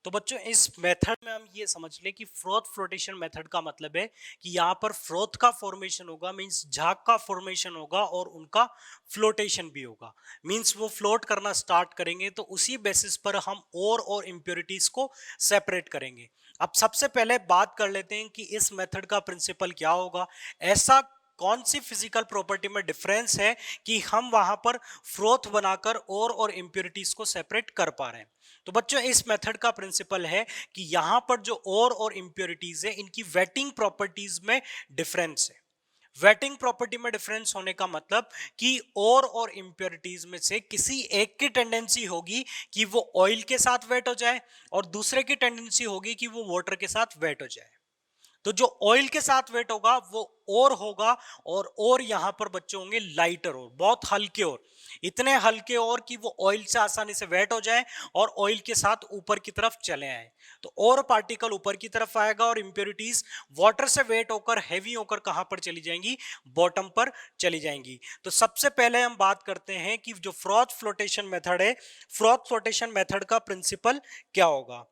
तो बच्चों इस मेथड में हम ये समझ ले कि फ्रोथ फ्लोटेशन मेथड का मतलब है कि यहाँ पर फ्रोथ का फॉर्मेशन होगा, मींस झाग का फॉर्मेशन होगा और उनका फ्लोटेशन भी होगा, मींस वो फ्लोट करना स्टार्ट करेंगे। तो उसी बेसिस पर हम और इम्प्योरिटीज को सेपरेट करेंगे। अब सबसे पहले बात कर लेते हैं कि इस मेथड का प्रिंसिपल क्या होगा, ऐसा कौन सी फिजिकल प्रॉपर्टी में डिफरेंस है कि हम वहां पर फ्रोथ बनाकर और इम्प्योरिटीज को सेपरेट कर पा रहे हैं। तो बच्चों इस मेथड का प्रिंसिपल है कि यहां पर जो और इंप्योरिटीज है इनकी वेटिंग प्रॉपर्टीज में डिफरेंस है। वेटिंग प्रॉपर्टी में डिफरेंस होने का मतलब कि और इंप्योरिटीज में से किसी एक की टेंडेंसी होगी कि वो ऑयल के साथ वेट हो जाए और दूसरे की टेंडेंसी होगी कि वो वाटर के साथ वेट हो जाए। तो जो ऑयल के साथ वेट होगा वो और होगा, और यहां पर बच्चे होंगे लाइटर और बहुत हल्के, और इतने हल्के और कि वो ऑयल से आसानी से वेट हो जाए और ऑयल के साथ ऊपर की तरफ चले आए। तो और पार्टिकल ऊपर की तरफ आएगा और इंप्योरिटीज वाटर से वेट होकर हैवी होकर कहां पर चली जाएंगी, बॉटम पर चली जाएंगी। तो सबसे पहले हम बात करते हैं कि जो फ्रॉथ फ्लोटेशन मेथड है, फ्रॉथ फ्लोटेशन मेथड का प्रिंसिपल क्या होगा।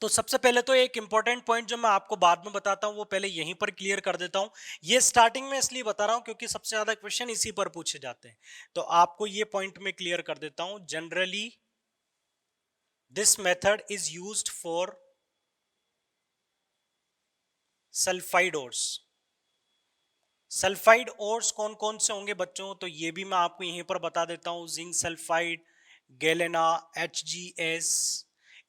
तो सबसे पहले तो एक इंपॉर्टेंट पॉइंट जो मैं आपको बाद में बताता हूं वो पहले यहीं पर क्लियर कर देता हूं। ये स्टार्टिंग में इसलिए बता रहा हूं क्योंकि सबसे ज्यादा क्वेश्चन इसी पर पूछे जाते हैं। तो आपको ये पॉइंट में क्लियर कर देता हूं। Generally this method is used for sulphide ores. Sulphide ores कौन कौन से होंगे बच्चों, तो ये भी मैं आपको यहीं पर बता देता हूं। जिंक सल्फाइड, गैलेना, HgS,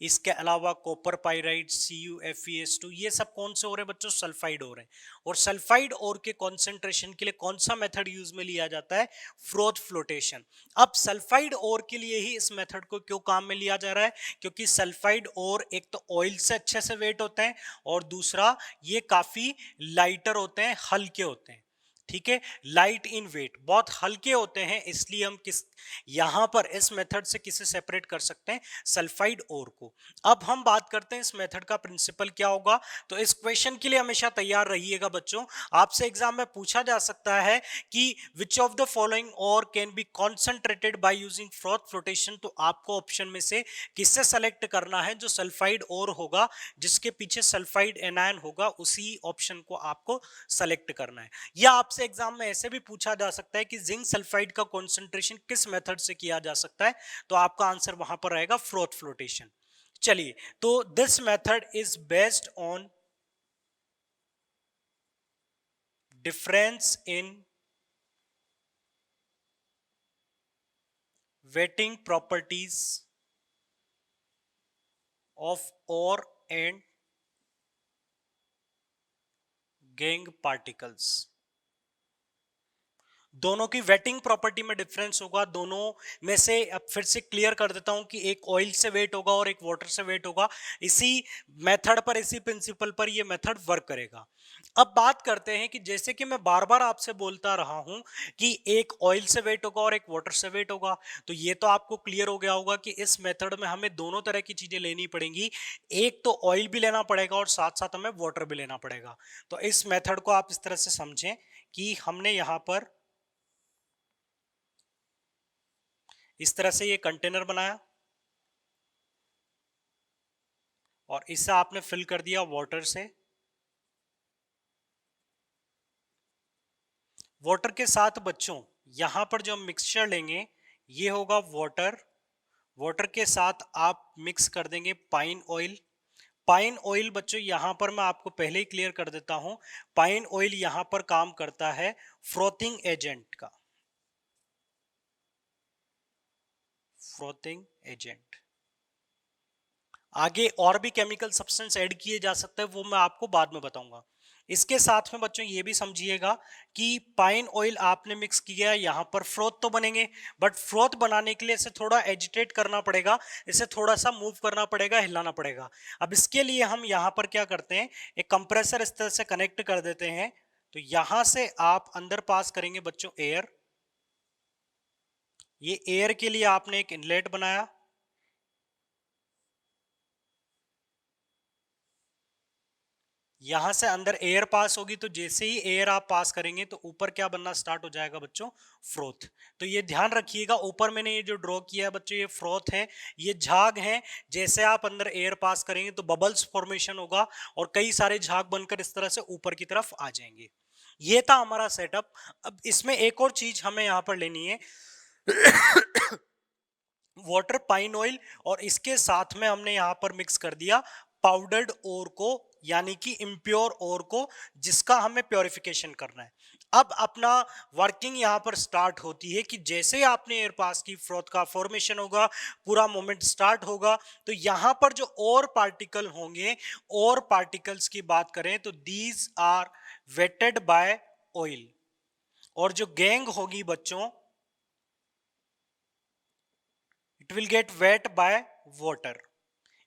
इसके अलावा कॉपर पाइराइड, CuFeS2, ये सब कौन से हो रहे हैं बच्चों, सल्फाइड हो रहे हैं। और सल्फाइड और के कॉन्सेंट्रेशन के लिए कौन सा मेथड यूज में लिया जाता है, फ्रोथ फ्लोटेशन। अब सल्फाइड और के लिए ही इस मेथड को क्यों काम में लिया जा रहा है, क्योंकि सल्फाइड और एक तो ऑयल से अच्छे से वेट होते हैं और दूसरा ये काफी लाइटर होते हैं, हल्के होते हैं। ठीक है, लाइट इन वेट, बहुत हल्के होते हैं, इसलिए हम किस यहां पर इस मेथड से किसे सेपरेट कर सकते हैं, सल्फाइड ओर को। अब हम बात करते हैं इस मेथड का प्रिंसिपल क्या होगा। तो इस क्वेश्चन के लिए हमेशा तैयार रहिएगा बच्चों। आपसे एग्जाम में पूछा जा सकता है कि विच ऑफ द फॉलोइंग और can be concentrated by using froth flotation. तो आपको ऑप्शन में से किससे सेलेक्ट करना है, जो सल्फाइड ओर होगा, जिसके पीछे सल्फाइड एनायन होगा, उसी ऑप्शन को आपको सेलेक्ट करना है। या आपसे एग्जाम में ऐसे भी पूछा जा सकता है कि जिंक सल्फाइड का कॉन्सेंट्रेशन किस मेथड से किया जा सकता है, तो आपका आंसर वहां पर रहेगा फ्रोथ फ्लोटेशन। चलिए, तो this method is based on difference in wetting properties of ore and gangue particles. दोनों की वेटिंग प्रॉपर्टी में डिफरेंस होगा। दोनों में से अब फिर से क्लियर कर देता हूं कि एक ऑयल से वेट होगा और एक वाटर से वेट होगा। इसी मेथड पर, इसी प्रिंसिपल पर ये मेथड वर्क करेगा। अब बात करते हैं कि जैसे कि मैं बार बार आपसे बोलता रहा हूं कि एक ऑयल से वेट होगा और एक वाटर से वेट होगा, तो ये तो आपको क्लियर हो गया होगा कि इस मेथड में हमें दोनों तरह की चीजें लेनी पड़ेंगी। एक तो ऑयल भी लेना पड़ेगा और साथ साथ हमें वाटर भी लेना पड़ेगा। तो इस मेथड को आप इस तरह से समझें कि हमने यहां पर इस तरह से ये कंटेनर बनाया और इसे आपने फिल कर दिया वाटर से। वाटर के साथ बच्चों यहां पर जो हम मिक्सचर लेंगे ये होगा वाटर। वाटर के साथ आप मिक्स कर देंगे पाइन ऑयल। पाइन ऑयल बच्चों यहां पर मैं आपको पहले ही क्लियर कर देता हूं, पाइन ऑयल यहां पर काम करता है फ्रोथिंग एजेंट का, फ्रोथिंग एजेंट। आगे और भी केमिकल सब्सटेंस ऐड किए जा सकते हैं, वो मैं आपको बाद में बताऊंगा। इसके साथ में बच्चों ये भी समझिएगा कि पाइन ऑयल आपने मिक्स किया, यहां पर फ्रोथ तो बनेंगे, बट फ्रोथ बनाने के लिए इसे थोड़ा एजिटेट करना पड़ेगा, इसे थोड़ा सा मूव करना पड़ेगा, हिलाना पड़ेगा। अब इसके लिए हम यहां पर क्या करते हैं, एक कंप्रेसर इस तरह से कनेक्ट कर देते हैं। तो यहां से आप अंदर पास करेंगे बच्चों एयर, ये एयर के लिए आपने एक इनलेट बनाया, यहां से अंदर एयर पास होगी, तो जैसे ही एयर आप पास करेंगे तो ऊपर क्या बनना स्टार्ट हो जाएगा बच्चों, फ्रोथ। तो ये ध्यान रखिएगा, ऊपर मैंने ये जो ड्रॉ किया है बच्चों, ये फ्रोथ है, ये झाग है। जैसे आप अंदर एयर पास करेंगे तो बबल्स फॉर्मेशन होगा और कई सारे झाग बनकर इस तरह से ऊपर की तरफ आ जाएंगे। ये था हमारा सेटअप। अब इसमें एक और चीज हमें यहां पर लेनी है, वाटर पाइन ऑयल, और इसके साथ में हमने यहां पर मिक्स कर दिया पाउडर्ड ओर को, यानी कि इम्प्योर ओर को, जिसका हमें प्योरिफिकेशन करना है। अब अपना वर्किंग यहां पर स्टार्ट होती है कि जैसे आपने एयर पास की, फ्रोथ का फॉर्मेशन होगा, पूरा मोमेंट स्टार्ट होगा, तो यहां पर जो और पार्टिकल होंगे, और पार्टिकल्स की बात करें तो these are wetted by oil, और जो गैंग होगी बच्चों, it will get wet by water.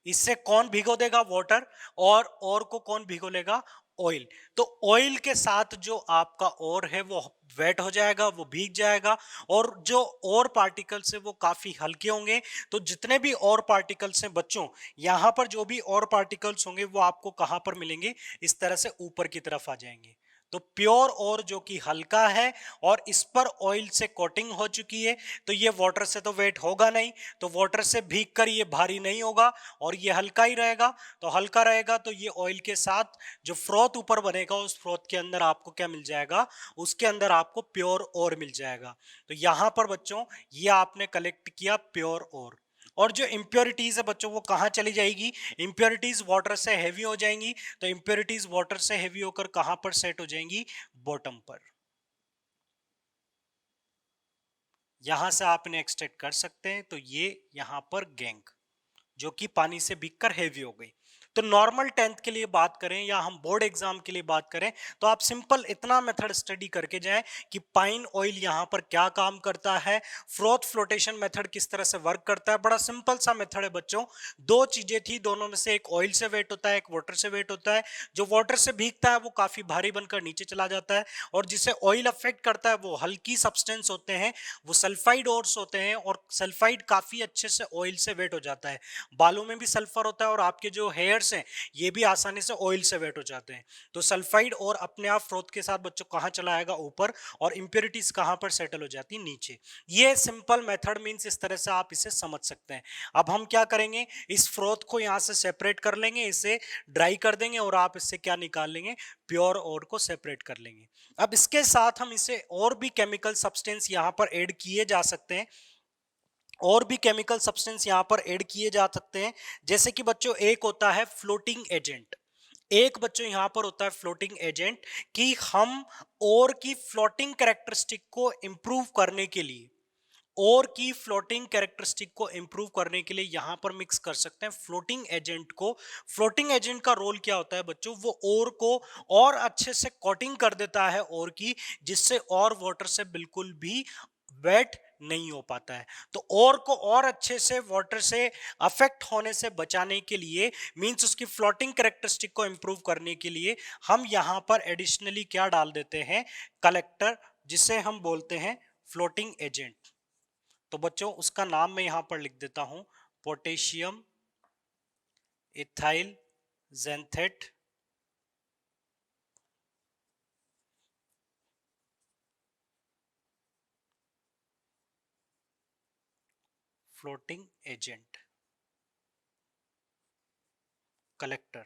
इससे कौन भिगो देगा, वाटर, और को कौन भिगो लेगा, ऑयल। तो ऑयल के साथ जो आपका और है वो वेट हो जाएगा, वो भीग जाएगा, और जो और पार्टिकल्स है वो काफी हल्के होंगे। तो जितने भी और पार्टिकल्स हैं बच्चों, यहां पर जो भी और पार्टिकल्स होंगे वो आपको कहां पर मिलेंगे, इस तरह से ऊपर की तरफ आ जाएंगे। तो प्योर और जो कि हल्का है और इस पर ऑयल से कोटिंग हो चुकी है, तो ये वाटर से तो वेट होगा नहीं, तो वाटर से भीग कर ये भारी नहीं होगा और ये हल्का ही रहेगा। तो हल्का रहेगा तो ये ऑयल के साथ जो फ्रोथ ऊपर बनेगा, उस फ्रोथ के अंदर आपको क्या मिल जाएगा, उसके अंदर आपको प्योर और मिल जाएगा। तो यहां पर बच्चों ये आपने कलेक्ट किया प्योर और जो इम्प्योरिटीज है बच्चों वो कहाँ चली जाएगी, इम्प्योरिटीज वाटर से हैवी हो जाएंगी, तो इम्प्योरिटीज वाटर से हैवी होकर कहां पर सेट हो जाएंगी, बॉटम पर। यहां से आप इन्हें एक्सट्रैक्ट कर सकते हैं। तो ये यहां पर गैंग जो कि पानी से भीगकर हैवी हो गई। तो नॉर्मल 10th के लिए बात करें या हम बोर्ड एग्जाम के लिए बात करें, तो आप सिंपल इतना मेथड स्टडी करके जाएं कि पाइन ऑयल यहां पर क्या काम करता है, फ्रोथ फ्लोटेशन मेथड किस तरह से वर्क करता है। बड़ा सिंपल सा मेथड है बच्चों। दो चीजें थी, दोनों में से एक ऑयल से वेट होता है, एक वाटर से वेट होता है। जो वाटर से भीगता है वो काफी भारी बनकर नीचे चला जाता है, और जिसे ऑयल अफेक्ट करता है वो हल्की सब्सटेंस होते हैं, वो सल्फाइड ओर्स होते हैं, और सल्फाइड काफी अच्छे से ऑयल से वेट हो जाता है। बालों में भी सल्फर होता है और आपके जो हेयर्स हैं ये भी आसानी से ऑयल से वेट हो जाते हैं। तो सल्फाइड और अपने आप फ्रोथ के साथ बच्चों कहाँ चला आएगा, ऊपर, और इंप्योरिटीज कहाँ पर सेटल हो जाती है, नीचे। ये सिंपल मेथड मींस इस तरह से आप इसे समझ सकते हैं। अब हम क्या करेंगे, इस फ्रोथ को यहाँ से सेपरेट कर लेंगे, इसे ड्राई कर देंगे, और आप इससे क्या निकाल लेंगे, प्योर और को सेपरेट कर लेंगे। अब इसके साथ हम इसे और भी केमिकल सब्सटेंस यहाँ पर ऐड किए जा सकते हैं, और भी केमिकल सब्सटेंस यहां पर ऐड किए जा सकते हैं। जैसे कि बच्चों एक होता है फ्लोटिंग एजेंट, एक बच्चों यहां पर होता है फ्लोटिंग एजेंट, कि हम और की फ्लोटिंग कैरेक्टरिस्टिक को इंप्रूव करने के लिए, और की फ्लोटिंग कैरेक्टरिस्टिक को इंप्रूव करने के लिए यहां पर मिक्स कर सकते हैं फ्लोटिंग एजेंट को। फ्लोटिंग एजेंट का रोल क्या होता है बच्चों, वो और को और अच्छे से कोटिंग कर देता है और की, जिससे और वाटर से बिल्कुल भी वेट नहीं हो पाता है। तो और को और अच्छे से वाटर से अफेक्ट होने से बचाने के लिए, मींस उसकी फ्लोटिंग कैरेक्टरिस्टिक को इंप्रूव करने के लिए, हम यहां पर एडिशनली क्या डाल देते हैं, कलेक्टर, जिसे हम बोलते हैं फ्लोटिंग एजेंट। तो बच्चों उसका नाम मैं यहां पर लिख देता हूं, potassium ethyl xanthate floating agent collector.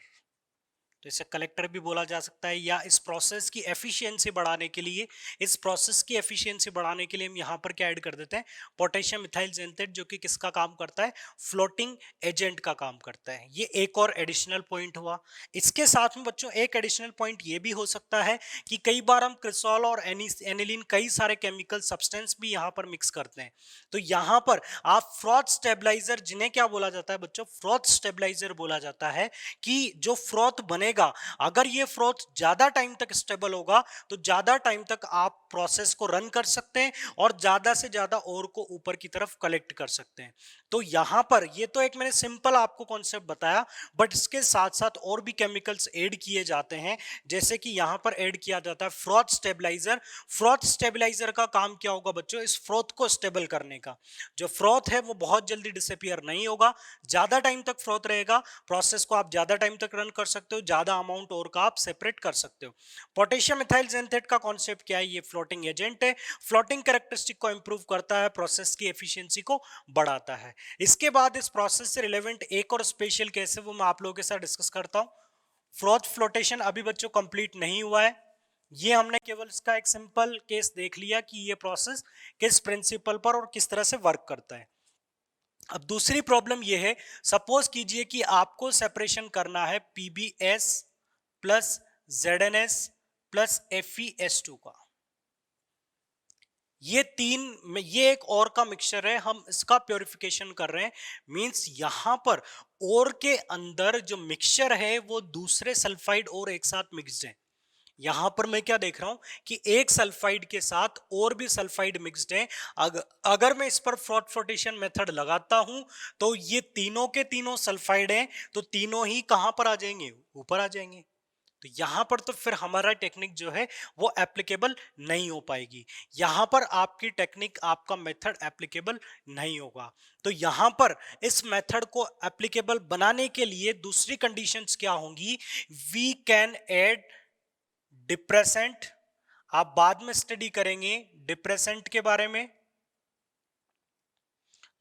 तो इसे कलेक्टर भी बोला जा सकता है, या इस प्रोसेस की एफिशिएंसी बढ़ाने के लिए, इस प्रोसेस की एफिशिएंसी बढ़ाने के लिए हम यहाँ पर क्या ऐड कर देते हैं, पोटेशियम इथाइल जेंथेट, जो कि किसका काम करता है, फ्लोटिंग एजेंट का काम करता है। ये एक और एडिशनल पॉइंट हुआ। इसके साथ में बच्चों एक एडिशनल पॉइंट ये भी हो सकता है कि कई बार हम क्रिसॉल और एनिलीन, कई सारे केमिकल सब्सटेंस भी यहाँ पर मिक्स करते हैं। तो यहाँ पर आप फ्रॉथ स्टेबलाइजर, जिन्हें क्या बोला जाता है बच्चों, फ्रॉथ स्टेबलाइजर बोला जाता है, कि जो फ्रॉथ बने बनेगा, अगर ये फ्रोथ ज्यादा टाइम तक स्टेबल होगा तो ज्यादा टाइम तक आप प्रोसेस को रन कर सकते हैं और ज्यादा से ज्यादा ओर को ऊपर की तरफ कलेक्ट कर सकते हैं। तो यहां पर ये तो एक मैंने सिंपल आपको कॉन्सेप्ट बताया, बट इसके साथ साथ और भी केमिकल्स ऐड किए जाते हैं, जैसे कि यहां पर ऐड किया जाता है फ्रोथ स्टेबलाइजर। फ्रोथ स्टेबलाइजर का काम क्या होगा बच्चों, इस फ्रोथ को स्टेबल करने का। जो फ्रोथ है वो बहुत जल्दी डिसअपियर नहीं होगा, ज्यादा टाइम तक फ्रोथ रहेगा, प्रोसेस को आप ज्यादा टाइम तक रन कर सकते हो, ज्यादा अमाउंट और का आप सेपरेट कर सकते हो। पोटेशियम इथाइल जेंथेट का कॉन्सेप्ट क्या है, ये फ्लोटिंग एजेंट है, फ्लोटिंग कैरेक्टरिस्टिक को इंप्रूव करता है, प्रोसेस की एफिशिएंसी को बढ़ाता है। इसके बाद इस प्रोसेस से रिलेवेंट एक और स्पेशल केस है, वो मैं आप लोगों के साथ डिस्कस करता हूं। फ्रोथ फ्लोटेशन अभी बच्चों कंप्लीट नहीं हुआ है, ये हमने केवल इसका एक सिंपल केस देख लिया कि ये प्रोसेस किस प्रिंसिपल पर और किस तरह से वर्क करता है। अब दूसरी प्रॉब्लम ये है, सपोज कीजिए कि आपको सेपरेशन करना है पीबीएस प्लस जेडएनएस प्लस एफईएस2 का। ये एक और का मिक्सचर है, हम इसका प्योरिफिकेशन कर रहे हैं। मींस यहां पर और के अंदर जो मिक्सचर है वो दूसरे सल्फाइड और एक साथ मिक्स्ड है। यहां पर मैं क्या देख रहा हूं कि एक सल्फाइड के साथ और भी सल्फाइड मिक्स्ड है। अगर मैं इस पर फ्रोथ फ्लोटेशन मेथड लगाता हूं तो ये तीनों के तीनों सल्फाइड हैं, तो तीनों ही कहां पर आ जाएंगे, ऊपर आ जाएंगे। तो यहां पर तो फिर हमारा टेक्निक जो है वो एप्लीकेबल नहीं हो पाएगी, यहां पर आपकी टेक्निक, आपका मेथड एप्लीकेबल नहीं होगा। तो यहां पर इस मेथड को एप्लीकेबल बनाने के लिए दूसरी कंडीशंस क्या होंगी, वी कैन ऐड डिप्रेसेंट। आप बाद में स्टडी करेंगे डिप्रेसेंट के बारे में।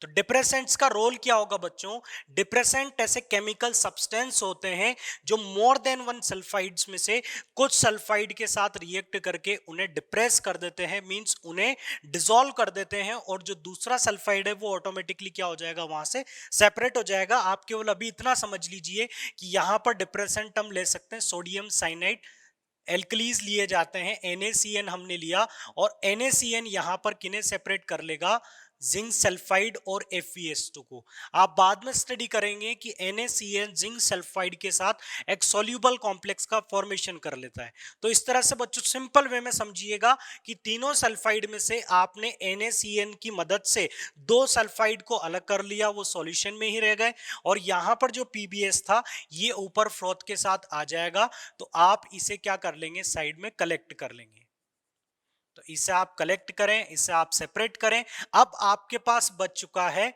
तो डिप्रेसेंट्स का रोल क्या होगा बच्चों, डिप्रेसेंट ऐसे केमिकल सब्सटेंस होते हैं जो मोर देन वन सल्फाइड्स में से कुछ सल्फाइड के साथ रिएक्ट करके उन्हें डिप्रेस कर देते हैं, मींस उन्हें डिसॉल्व कर देते हैं, और जो दूसरा सल्फाइड है वो ऑटोमेटिकली क्या हो जाएगा, वहां से सेपरेट हो जाएगा। आप केवल अभी इतना समझ लीजिए कि यहां पर डिप्रेसेंट हम ले सकते हैं सोडियम साइनाइड, एल्कलीज लिए जाते हैं, NaCN हमने लिया, और NaCN यहां पर किन्हें सेपरेट कर लेगा, जिंक सल्फाइड और FeS2 को। आप बाद में स्टडी करेंगे कि NaCN जिंक सल्फाइड के साथ एक सोल्यूबल कॉम्प्लेक्स का फॉर्मेशन कर लेता है। तो इस तरह से बच्चों सिंपल वे में समझिएगा कि तीनों सल्फाइड में से आपने NaCN की मदद से दो सल्फाइड को अलग कर लिया, वो सॉल्यूशन में ही रह गए, और यहां पर जो PbS था ये ऊपर फ्रोथ के साथ आ जाएगा। तो आप इसे क्या कर लेंगे, साइड में कलेक्ट कर लेंगे। तो इसे आप कलेक्ट करें, इसे आप सेपरेट करें। अब आपके पास बच चुका है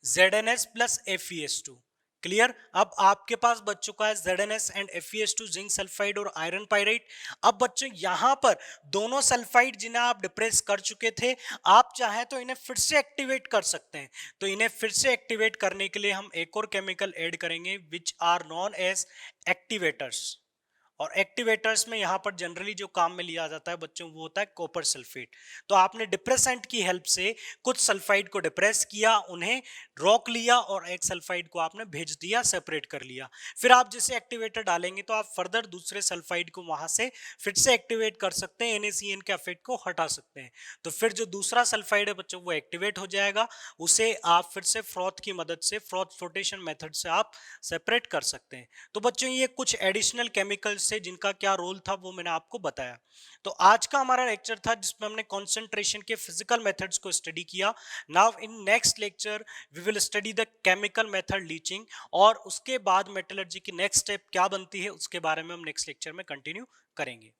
ZnS प्लस FeS2। क्लियर, अब आपके पास बच चुका है ZnS and FeS2, zinc sulphide और आयरन पाइराइट। अब बच्चों यहां पर दोनों सल्फाइड जिन्हें आप डिप्रेस कर चुके थे, आप चाहें तो इन्हें फिर से एक्टिवेट कर सकते हैं। तो इन्हें फिर से एक्टिवेट करने के लिए हम एक और केमिकल ऐड करेंगे which are known as activators. और एक्टिवेटर्स में यहां पर जनरली जो काम में लिया जाता है बच्चों वो होता है कॉपर सल्फेट। तो आपने डिप्रेसेंट की हेल्प से कुछ सल्फाइड को डिप्रेस किया, उन्हें रोक लिया, और एक सल्फाइड को आपने भेज दिया, सेपरेट कर लिया। फिर आप जैसे एक्टिवेटर डालेंगे तो आप फर्दर दूसरे सल्फाइड को वहां से फिर से एक्टिवेट कर सकते हैं, NaCN के इफेक्ट को हटा सकते हैं। तो फिर जो दूसरा सल्फाइड है बच्चों वो एक्टिवेट हो जाएगा, उसे आप फिर से फ्रोथ की मदद से, फ्रोथ फ्लोटेशन मेथड से आप सेपरेट कर सकते हैं। तो बच्चों ये कुछ एडिशनल केमिकल्स से जिनका क्या रोल था वो मैंने आपको बताया। तो आज का हमारा लेक्चर था जिसमें हमने कंसंट्रेशन के फिजिकल मेथड्स को स्टडी किया। Now in next lecture we will study the chemical method leaching, और उसके बाद मेटलर्जी की नेक्स्ट स्टेप क्या बनती है उसके बारे में हम नेक्स्ट लेक्चर में कंटिन्यू करेंगे।